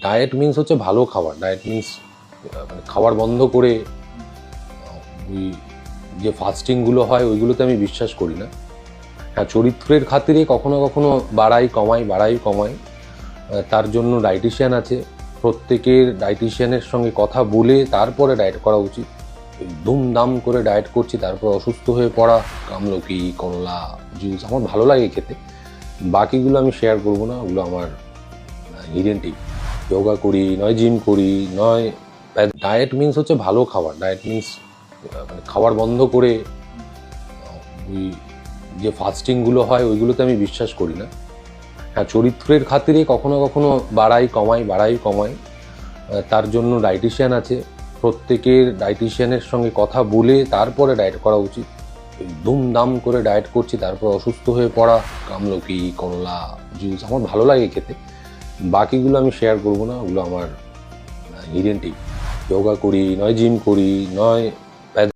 Diet means হচ্ছে ভালো খাবার। ডায়েট মিন্স মানে খাবার বন্ধ করে ওই যে ফাস্টিংগুলো হয় ওইগুলোতে আমি বিশ্বাস করি না। হ্যাঁ, চরিত্রের খাতিরে কখনো কখনো বাড়াই কমাই। তার জন্য ডায়েটিশিয়ান আছে। প্রত্যেকের ডায়েটিশিয়ানের সঙ্গে কথা বলে তারপরে ডায়েট করা উচিত। ধুমধাম করে ডায়েট করছি তারপর অসুস্থ হয়ে পড়া, আমলকি, করলা জুস আমার ভালো লাগে খেতে। বাকিগুলো আমি শেয়ার করবো না, ওগুলো আমার হিডেন টিপ। যোগা করি, নয় জিম করি, নয় ডায়েট মিন্স হচ্ছে ভালো খাবার। ডায়েট মিন্স মানে খাবার বন্ধ করে ওই যে ফাস্টিংগুলো হয় ওইগুলোতে আমি বিশ্বাস করি না। হ্যাঁ, চরিত্রের খাতিরে কখনো কখনো বাড়াই কমাই। তার জন্য ডায়েটিশিয়ান আছে। প্রত্যেকের ডায়েটিশিয়ানের সঙ্গে কথা বলে তারপরে ডায়েট করা উচিত। ধুমধাম করে ডায়েট করছি তারপর অসুস্থ হয়ে পড়া, আমলকি, করলা জুস আমার ভালো লাগে খেতে। বাকিগুলো আমি শেয়ার করবো না, ওগুলো আমার হিডেন টিপ। যোগা করি, নয় জিম করি, নয়